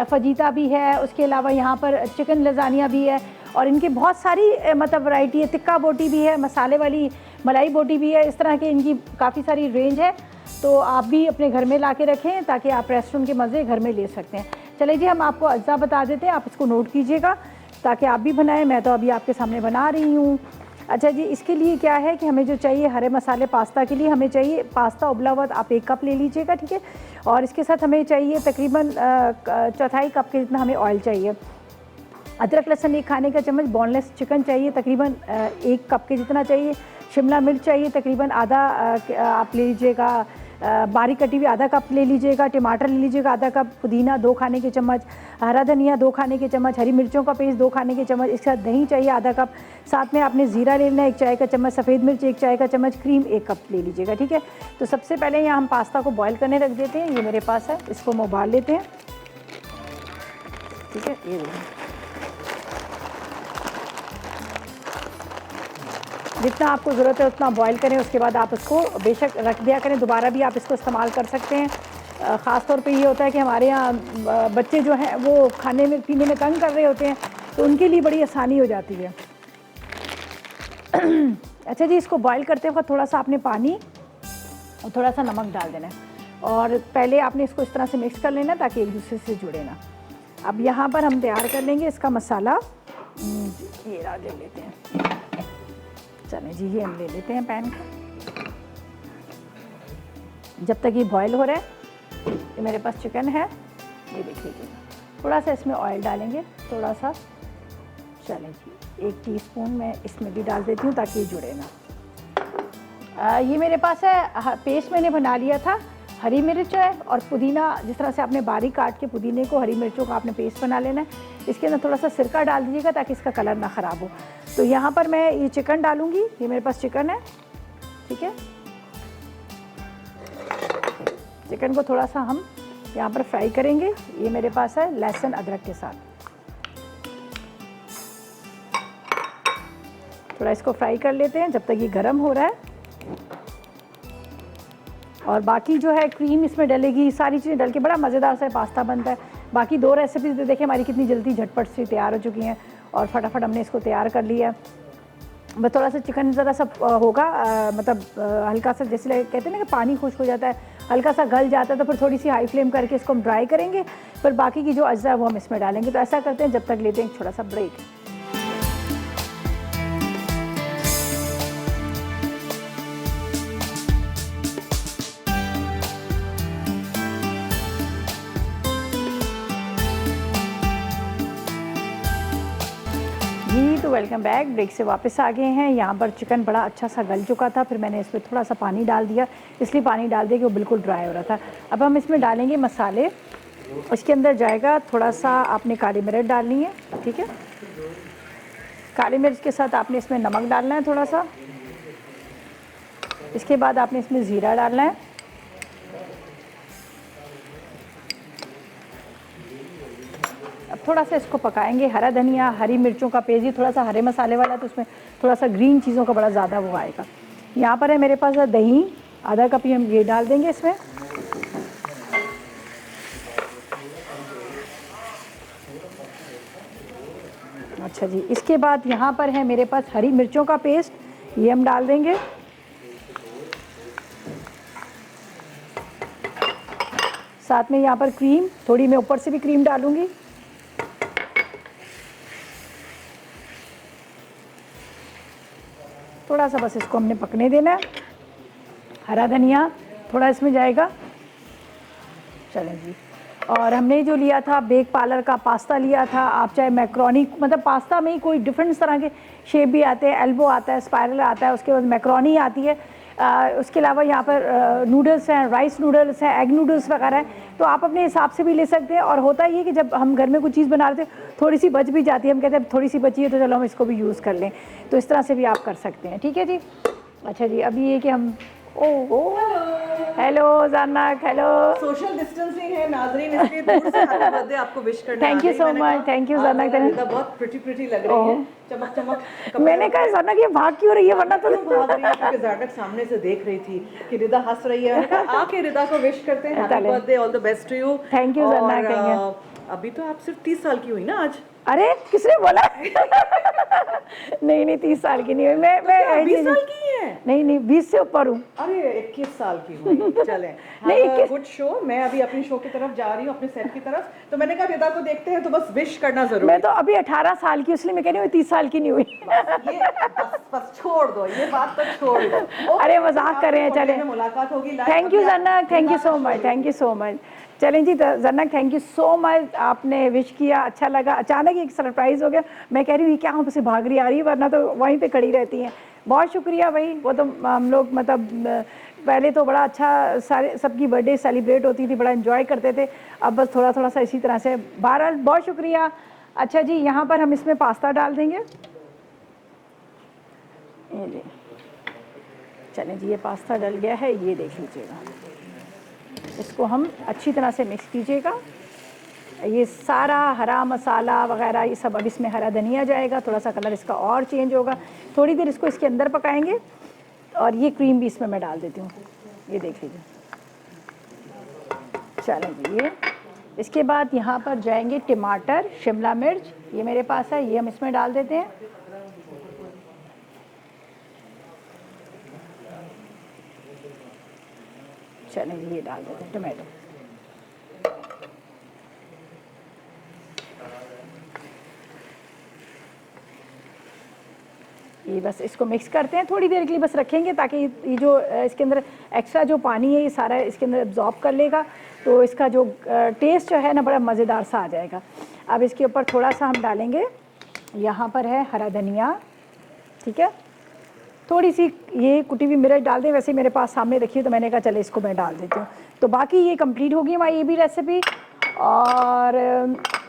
फजीता भी है, उसके अलावा यहाँ पर चिकन लजानिया भी है, और इनकी बहुत सारी मतलब वैरायटी है। टिक्का बोटी भी है, मसाले वाली मलाई बोटी भी है, इस तरह की इनकी काफ़ी सारी रेंज है। तो आप भी अपने घर में ला के रखें ताकि आप रेस्टोरेंट के मज़े घर में ले सकते हैं। चलिए जी, हम आपको अज्जा बता देते हैं, आप इसको नोट कीजिएगा ताकि आप भी बनाएं। मैं तो अभी आपके सामने बना रही हूँ। अच्छा जी, इसके लिए क्या है कि हमें जो चाहिए, हरे मसाले पास्ता के लिए हमें चाहिए पास्ता उबला हुआ, आप 1 कप ले लीजिएगा, ठीक है। और इसके साथ हमें चाहिए तकरीबन 1/4 कप के जितना हमें ऑयल चाहिए। अदरक लहसुन 1 खाने का चम्मच, बोनलेस चिकन चाहिए तकरीबन 1 कप के जितना चाहिए। शिमला मिर्च चाहिए तकरीबन आधा आप ले लीजिएगा, बारीक कटी हुई आधा कप ले लीजिएगा। टमाटर ले लीजिएगा आधा कप, पुदीना 2 खाने के चम्मच, हरा धनिया 2 खाने के चम्मच, हरी मिर्चों का पेस्ट 2 खाने के चम्मच। इसके साथ दही चाहिए आधा कप, साथ में आपने ज़ीरा ले लेना 1 चाय का चम्मच, सफ़ेद मिर्च 1 चाय का चम्मच, क्रीम 1 कप ले लीजिएगा, ठीक है। तो सबसे पहले यहाँ हम पास्ता को बॉयल करने रख देते हैं। ये मेरे पास है, इसको हम उबाल लेते हैं, ठीक है। ये जितना आपको ज़रूरत है उतना बॉईल करें, उसके बाद आप इसको बेशक रख दिया करें, दोबारा भी आप इसको इस्तेमाल कर सकते हैं। ख़ास तौर पे ये होता है कि हमारे यहाँ बच्चे जो हैं वो खाने में पीने में तंग कर रहे होते हैं, तो उनके लिए बड़ी आसानी हो जाती है। अच्छा जी, इसको बॉईल करते वक्त थोड़ा सा आपने पानी और थोड़ा सा नमक डाल देना है, और पहले आपने इसको इस तरह से मिक्स कर लेना ताकि एक दूसरे से जुड़े ना। अब यहाँ पर हम तैयार कर लेंगे इसका मसाला। ये ले लेते हैं, चलें जी, ये हम ले लेते हैं पैन का। जब तक ये बॉयल हो रहा है, ये मेरे पास चिकन है, ये देख लीजिएगा। थोड़ा सा इसमें ऑयल डालेंगे, थोड़ा सा। चलें जी, 1 टीस्पून मैं इसमें भी डाल देती हूँ ताकि ये जुड़े ना। ये मेरे पास है, पेस्ट मैंने बना लिया था। हरी मिर्च है और पुदीना, जिस तरह से आपने बारीक काट के पुदीने को, हरी मिर्चों का आपने पेस्ट बना लेना है। इसके अंदर थोड़ा सा सिरका डाल दीजिएगा ताकि इसका कलर ना ख़राब हो। तो यहाँ पर मैं ये चिकन डालूँगी, ये मेरे पास चिकन है, ठीक है। चिकन को थोड़ा सा हम यहाँ पर फ्राई करेंगे। ये मेरे पास है लहसुन अदरक के साथ, थोड़ा इसको फ्राई कर लेते हैं जब तक ये गर्म हो रहा है। और बाकी जो है क्रीम इसमें डलेगी, सारी चीज़ें डल के बड़ा मज़ेदार सा पास्ता बनता है। बाकी 2 रेसिपीज़ देखें हमारी कितनी जल्दी झटपट से तैयार हो चुकी हैं और फटाफट हमने इसको तैयार कर लिया। बस थोड़ा सा चिकन ज़रा सा होगा मतलब हल्का सा जैसे कहते हैं ना कि पानी खुश्क हो जाता है, हल्का सा गल जाता है, तो फिर थोड़ी सी हाई फ्लेम करके इसको हम ड्राई करेंगे, फिर बाकी की जो अज्जा है वो हम इसमें डालेंगे। तो ऐसा करते हैं, जब तक लेते हैं एक छोटा सा ब्रेक। जी तो वेलकम बैक, ब्रेक से वापस आ गए हैं। यहाँ पर चिकन बड़ा अच्छा सा गल चुका था, फिर मैंने इसमें थोड़ा सा पानी डाल दिया, इसलिए पानी डाल दिया कि वो बिल्कुल ड्राई हो रहा था। अब हम इसमें डालेंगे मसाले। इसके अंदर जाएगा थोड़ा सा आपने काली मिर्च डालनी है, ठीक है। काली मिर्च के साथ आपने इसमें नमक डालना है थोड़ा सा। इसके बाद आपने इसमें ज़ीरा डालना है। अब थोड़ा सा इसको पकाएंगे। हरा धनिया, हरी मिर्चों का पेस्ट, थोड़ा सा हरे मसाले वाला, तो उसमें थोड़ा सा ग्रीन चीज़ों का बड़ा ज़्यादा वो आएगा। यहाँ पर है मेरे पास दही, आधा कप ही हम ये डाल देंगे इसमें। अच्छा जी, इसके बाद यहाँ पर है मेरे पास हरी मिर्चों का पेस्ट, ये हम डाल देंगे। साथ में यहाँ पर क्रीम, थोड़ी मैं ऊपर से भी क्रीम डालूंगी। थोड़ा सा बस इसको हमने पकने देना है। हरा धनिया थोड़ा इसमें जाएगा। चलें जी, और हमने जो लिया था बेक पार्लर का पास्ता लिया था, आप चाहे मैक्रोनी, मतलब पास्ता में ही कोई डिफरेंट तरह के शेप भी आते हैं, एल्बो आता है, स्पाइरल आता है, उसके बाद मैक्रोनी आती है। उसके अलावा यहाँ पर नूडल्स हैं, राइस नूडल्स हैं, एग नूडल्स वगैरह हैं, तो आप अपने हिसाब से भी ले सकते हैं। और होता ये कि जब हम घर में कुछ चीज़ बना रहे थे, थोड़ी सी बच भी जाती है, हम कहते हैं थोड़ी सी बची है तो चलो हम इसको भी यूज़ कर लें, तो इस तरह से भी आप कर सकते हैं, ठीक है जी। अच्छा जी, अभी ये कि हम hello Zanak, hello. Social distancing है नाजरीन, इसलिए दूर से हैप्पी बर्थडे आपको विश करने thank you so much, thank you Zanak. बहुत प्रिटी लग रही है, चमक चमक। मैंने कहा ज़ानक ये भाग क्यों रही है, वरना तो भाग रही है क्योंकि ज़ानक सामने से देख रही थी कि रिदा हंस रही है। आके रिदा को विश करते हैं, happy birthday, all the best to you. Thank you Zanak. अभी तो आप सिर्फ 30 साल की हुई ना आज? अरे किसने बोला? नहीं 30 साल की नहीं हुई मैं। 20 साल की है? नहीं 20 से ऊपर हूँ। अरे 21 साल की हुई। चलें, नहीं गुड शो। मैं अभी अपनी शो की तरफ जा रही हूँ, अपने सेट की तरफ, तो मैंने कहा रिदा को देखते हैं तो बस विश करना जरूरी। मैं तो अभी 18 साल की, इसलिए मैं कह रही हूँ 30 साल की नहीं हुई। बस छोड़ दो ये बात, तो छोड़ दो। अरे मजाक कर रहे हैं, चले, मुलाकात होगी। Thank you Zanak, thank you so much, thank you so much. चलें जी Zanak, thank you so much, आपने विश किया, अच्छा लगा। अचानक एक सरप्राइज़ हो गया, मैं कह रही हूँ क्या हमसे भाग रही आ रही है, वरना तो वहीं पे खड़ी रहती हैं। बहुत शुक्रिया भाई, वो तो हम लोग मतलब पहले तो बड़ा अच्छा सारे सबकी बर्थडे सेलिब्रेट होती थी, बड़ा एंजॉय करते थे, अब बस थोड़ा सा इसी तरह से। बहरहाल बहुत शुक्रिया। अच्छा जी, यहाँ पर हम इसमें पास्ता डाल देंगे। ये जी, चलें जी, ये पास्ता डल गया है, ये देख लीजिएगा। इसको हम अच्छी तरह से मिक्स कीजिएगा। ये सारा हरा मसाला वगैरह ये सब, अब इसमें हरा धनिया जाएगा, थोड़ा सा कलर इसका और चेंज होगा। थोड़ी देर इसको इसके अंदर पकाएंगे, और ये क्रीम भी इसमें मैं डाल देती हूँ, ये देख लीजिए। चलें जी, ये इसके बाद यहाँ पर जाएंगे टमाटर, शिमला मिर्च, ये मेरे पास है, ये हम इसमें डाल देते हैं। चलें जी, ये डाल देते हैं टमाटो। ये बस इसको मिक्स करते हैं, थोड़ी देर के लिए बस रखेंगे, ताकि ये जो इसके अंदर एक्स्ट्रा जो पानी है ये सारा इसके अंदर एब्जॉर्ब कर लेगा, तो इसका जो टेस्ट जो है ना बड़ा मज़ेदार सा आ जाएगा। अब इसके ऊपर थोड़ा सा हम डालेंगे, यहाँ पर है हरा धनिया, ठीक है, थोड़ी सी ये कुटी हुई मिर्च डाल दें, वैसे मेरे पास सामने रखी है तो मैंने कहा चले इसको मैं डाल देती हूँ। तो बाकी ये कंप्लीट होगी हमारी ये भी रेसिपी। और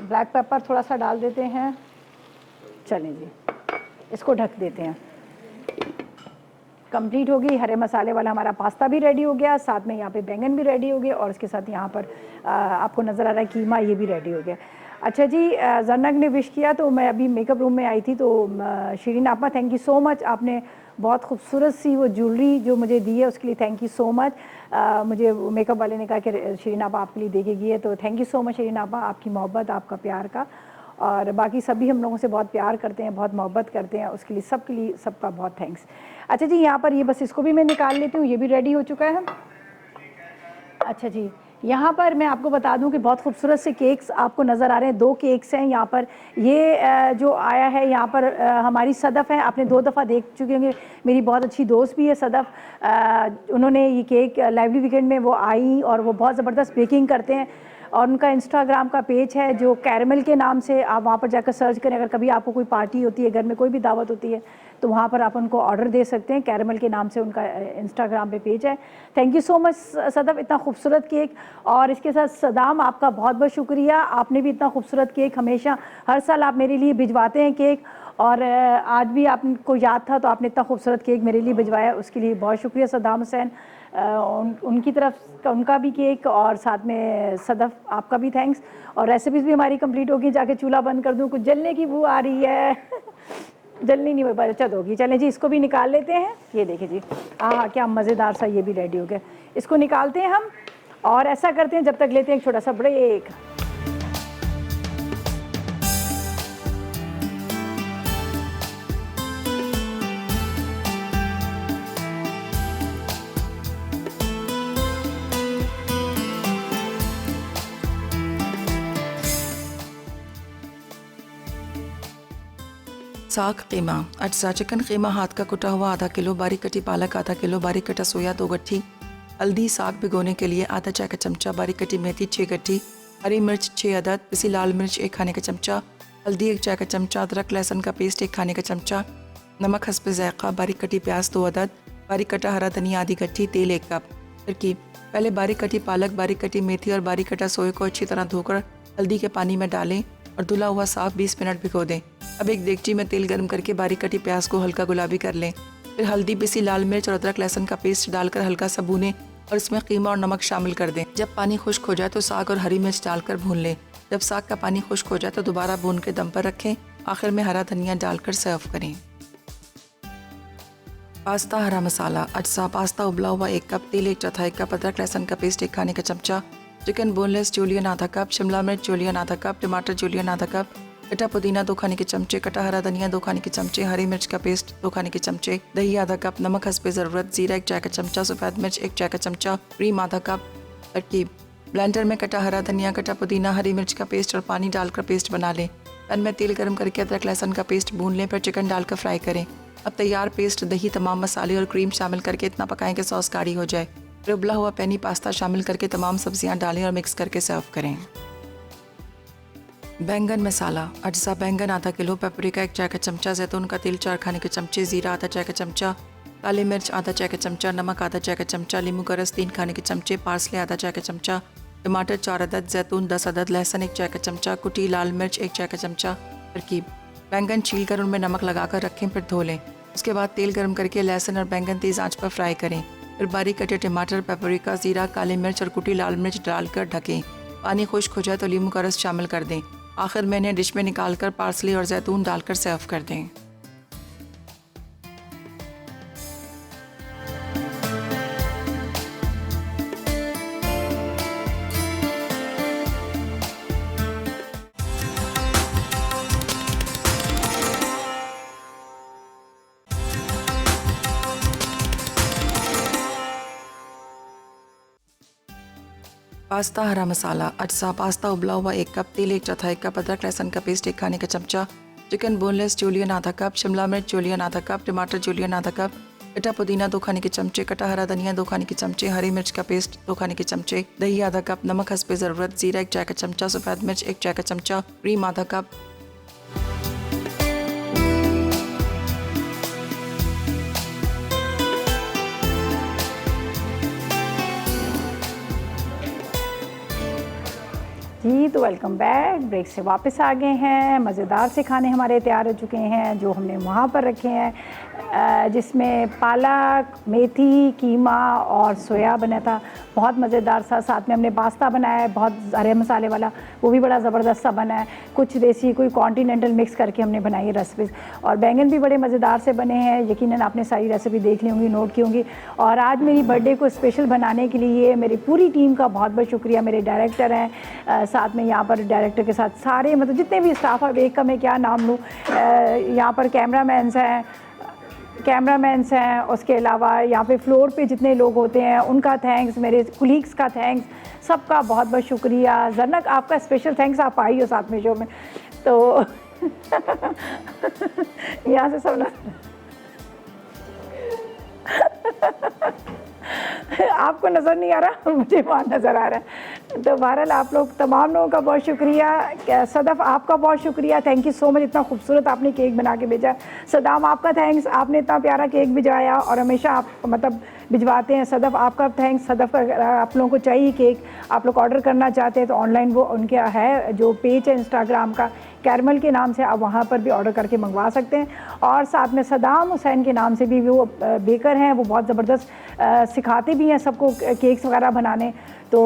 ब्लैक पेपर थोड़ा सा डाल देते हैं। चलें जी, इसको ढक देते हैं। कंप्लीट होगी, हरे मसाले वाला हमारा पास्ता भी रेडी हो गया, साथ में यहाँ पे बैंगन भी रेडी हो गया, और उसके साथ यहाँ पर आपको नज़र आ रहा है कीमा, ये भी रेडी हो गया। अच्छा जी, ज़ानक ने विश किया तो मैं अभी मेकअप रूम में आई थी, तो शिरीन आपा थैंक यू सो मच, आपने बहुत खूबसूरत सी वो ज्वेलरी जो मुझे दी है उसके लिए थैंक यू सो मच। मुझे मेकअप वाले ने कहा कि शिरीन आपा आपके लिए दे के गई है, तो thank you so much Shirin आपा, आपकी मोहब्बत, आपका प्यार का। और बाकी सभी हम लोगों से बहुत प्यार करते हैं, बहुत मोहब्बत करते हैं, उसके लिए सबका बहुत थैंक्स। अच्छा जी, यहाँ पर ये बस इसको भी मैं निकाल लेती हूँ, ये भी रेडी हो चुका है। अच्छा जी, यहाँ पर मैं आपको बता दूं कि बहुत खूबसूरत से केक्स आपको नज़र आ रहे हैं। 2 केक्स हैं यहाँ पर। ये जो आया है यहाँ पर हमारी सदफ़ है, आपने 2 दफ़ा देख चुके होंगे, मेरी बहुत अच्छी दोस्त भी है सदफ़। उन्होंने ये केक लाइवली वीकेंड में वो आई और वो बहुत ज़बरदस्त बेकिंग करते हैं और उनका इंस्टाग्राम का पेज है जो कैरमल के नाम से, आप वहाँ पर जाकर सर्च करें। अगर कभी आपको कोई पार्टी होती है, घर में कोई भी दावत होती है, तो वहाँ पर आप उनको ऑर्डर दे सकते हैं। कैरमल के नाम से उनका इंस्टाग्राम पे पेज है। Thank you so much Sadaf, इतना खूबसूरत केक। और इसके साथ सदाम, आपका बहुत बहुत शुक्रिया, आपने भी इतना खूबसूरत केक हमेशा हर साल आप मेरे लिए भिजवाते हैं केक, और आज भी आपको याद था तो आपने इतना खूबसूरत केक मेरे लिए भिजवाया, उसके लिए बहुत शुक्रिया सदाम हुसैन। उनकी तरफ उनका भी केक और साथ में सदफ़ आपका भी थैंक्स। और रेसिपीज़ भी हमारी कंप्लीट होगी, जाके चूल्हा बंद कर दूँ, कुछ जलने की बू आ रही है जल्दी नहीं बचत होगी। चलें जी, इसको भी निकाल लेते हैं। ये देखिए जी, हाँ क्या मज़ेदार सा ये भी रेडी हो गया। इसको निकालते हैं हम और ऐसा करते हैं, जब तक लेते हैं एक छोटा सा ब्रेक। साग कीमा। अज्जा चिकन कीमा हाथ का कुटा हुआ आधा किलो, बारीक कटी पालक आधा किलो, बारीक कटा सोया 2 गट्ठी, हल्दी साग भिगोने के लिए आधा चाय का चमचा, बारीक कटी मेथी 6 गट्ठी, हरी मिर्च 6 अदद, पिसी लाल मिर्च 1 खाने का चमचा, हल्दी 1 चाय का चमचा, अदरक लहसुन का पेस्ट 1 खाने का चमचा, नमक हस्ब ज़ायक़ा, बारीक कटी प्याज 2 अदद, बारीक कटा हरा धनिया आधी गट्ठी, तेल 1 कप। तरकीब: पहले बारीक कटी पालक, बारीक कटी मेथी और बारीक कटा सोए को अच्छी तरह धोकर हल्दी के पानी में डालें और धुला हुआ साग 20 मिनट भिगो दें। अब एक देगची में तेल गर्म करके बारीक कटी प्याज को हल्का गुलाबी कर लें। फिर हल्दी, पिसी लाल मिर्च और अदरक लहसुन का पेस्ट डालकर हल्का सा भूनें और इसमें कीमा और नमक शामिल कर दें। जब पानी खुश्क हो जाए तो साग और हरी मिर्च डालकर भून लें। जब साग का पानी खुश्क हो जाए तो दोबारा भून के दम पर रखें। आखिर में हरा धनिया डालकर सर्व करें। पास्ता हरा मसाला। अज्जा: पास्ता उबला हुआ 1 कप, तेल 1/4 कप, अदरक लहसुन का पेस्ट 1 खाने का चमचा, चिकन बोनलेस जूलियन आधा कप, शिमला मिर्च जूलियन आधा कप, टमाटर जूलियन आधा कप, कटा पुदीना 2 खाने के चमचे, कटा हरा धनिया 2 खाने के चमचे, हरी मिर्च का पेस्ट 2 खाने के चमचे, दही आधा कप, नमक हस्बे ज़रूरत, जीरा 1 चाय का चमचा, सफ़ेद मिर्च 1 चाय का चमचा, क्रीम आधा कप। तरकीब: ब्लेंडर में कटा हरा धनिया, कटा पुदीना, हरी मिर्च का पेस्ट और पानी डालकर पेस्ट बना लें। पैन में तेल गर्म करके अदरक लहसुन का पेस्ट भून लें, फिर चिकन डालकर फ्राई करें। अब तैयार पेस्ट, दही, तमाम मसाले और क्रीम शामिल करके इतना पकाएं कि सॉस गाढ़ी हो जाए। फिर उबला हुआ पैनी पास्ता शामिल करके तमाम सब्जियां डालें और मिक्स करके सर्व करें। बैंगन मसाला। अज्जा: बैंगन आधा किलो, पेपरिका 1 चाय का चमचा, जैतून का तेल 4 खाने के चमचे, जीरा आधा चाय का चमचा, काली मिर्च आधा चाय का चमचा, नमक आधा चाय का चमचा, नींबू का रस 3 खाने के चमचे, पार्सले आधा चाय का चमचा, टमाटर 4 अदद, जैतून 10 अदद, लहसुन 1 चाय का चमचा, कुटी लाल मिर्च 1 चाय का चमचा। तरकीब: बैंगन छील कर उनमें नमक लगाकर रखें, फिर धो लें। उसके बाद तेल गर्म करके लहसुन और बैंगन तेज़ आंच पर फ्राई करें। फिर बारीक कटे टमाटर, पेपरिका, जीरा, काली मिर्च और कुटी लाल मिर्च डालकर ढकें। पानी खुश्क हो जाए तो नींबू का रस शामिल कर दें। आखिर में इन्हें डिश में निकालकर पार्सले और जैतून डालकर सर्व कर दें। पास्ता हरा मसाला। अज्जा: पास्ता उबला हुआ 1 कप, तेल 1/4 कप, अदरक लहसुन का पेस्ट 1 खाने का चमचा, चिकन बोनलेस जूलियन आधा कप, शिमला मिर्च जूलियन आधा कप, टमाटर जूलियन आधा कप, कटा पुदीना 2 खाने के चमचे, कटा हरा धनिया 2 खाने के चमचे, हरी मिर्च का पेस्ट 2 खाने के चमचे, दही आधा कप, नमक हस्बे ज़रूरत, जीरा 1 चाय का चमचा, सफ़ेद मिर्च 1 चाय का चमचा, क्रीम आधा कप। जी तो वेलकम बैक। ब्रेक से वापस आ गए हैं। मज़ेदार से खाने हमारे तैयार हो चुके हैं जो हमने वहाँ पर रखे हैं। जिसमें पालक, मेथी, कीमा और सोया बना था, बहुत मज़ेदार सा। साथ में हमने पास्ता बनाया है बहुत हरे मसाले वाला, वो भी बड़ा ज़बरदस्त सा बना है। कुछ देसी कोई कॉन्टिनेंटल मिक्स करके हमने बनाई है रेसिपीज़, और बैंगन भी बड़े मज़ेदार से बने हैं। यकीनन आपने सारी रेसिपी देख ली होंगी, नोट की होंगी। और आज मेरी बर्थडे को स्पेशल बनाने के लिए मेरी पूरी टीम का बहुत बहुत शुक्रिया। मेरे डायरेक्टर हैं, साथ में यहाँ पर डायरेक्टर के साथ सारे मतलब जितने भी स्टाफ है, एक का मैं क्या नाम लूँ, यहाँ पर कैमरामैन्स हैं, उसके अलावा यहाँ पे फ्लोर पे जितने लोग होते हैं उनका थैंक्स, मेरे कुलीग्स का थैंक्स, सबका बहुत बहुत शुक्रिया। जरनक आपका स्पेशल थैंक्स, आप आई हो साथ में शो में, तो यहाँ से सब आपको नज़र नहीं आ रहा, मुझे वहाँ नज़र आ रहा है। तो बहरहाल आप लोग तमाम लोगों का बहुत शुक्रिया। सदफ़ आपका बहुत शुक्रिया, थैंक यू सो मच, इतना खूबसूरत आपने केक बना के भेजा। सदाम आपका थैंक्स, आपने इतना प्यारा केक भिजवाया और हमेशा आप मतलब भिजवाते हैं। सदफ़ आपका थैंक्स। सदफ़ आप लोगों को चाहिए केक, आप लोग ऑर्डर करना चाहते हैं तो ऑनलाइन वो उनके है जो पेज है इंस्टाग्राम का, कैरमल के नाम से, आप वहाँ पर भी ऑर्डर करके मंगवा सकते हैं। और साथ में सदाम हुसैन के नाम से भी वो बेकर हैं, वो बहुत ज़बरदस्त सिखाते भी हैं सबको केक्स वगैरह बनाने। तो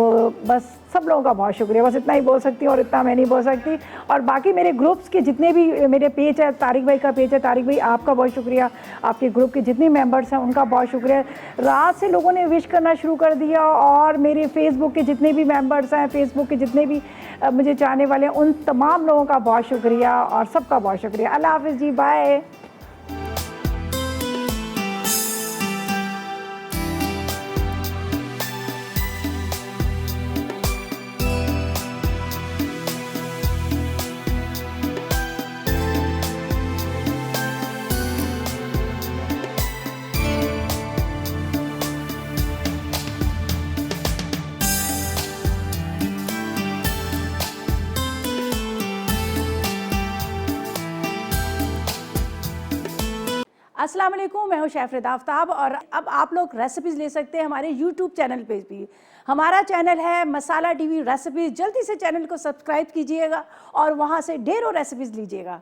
बस सब लोगों का बहुत शुक्रिया, बस इतना ही बोल सकती हूँ और इतना मैं नहीं बोल सकती। और बाकी मेरे ग्रुप्स के जितने भी मेरे पेज है, तारिक भाई का पेज है, तारिक भाई आपका बहुत शुक्रिया, आपके ग्रुप के जितने मेंबर्स हैं उनका बहुत शुक्रिया। रात से लोगों ने विश करना शुरू कर दिया, और मेरे फेसबुक के जितने भी मेंबर्स हैं, फेसबुक के जितने भी मुझे चाहने वाले हैं, उन तमाम लोगों का बहुत शुक्रिया और सबका बहुत शुक्रिया। अल्लाह हाफ़िज़ जी, बाय। अस्सलाम वालेकुम, मैं हूँ शेफ़ रिदा आफ्ताब, और अब आप लोग रेसिपीज़ ले सकते हैं हमारे यूट्यूब चैनल पे भी। हमारा चैनल है मसाला टीवी रेसिपीज़। जल्दी से चैनल को सब्सक्राइब कीजिएगा और वहाँ से ढेरों रेसिपीज़ लीजिएगा।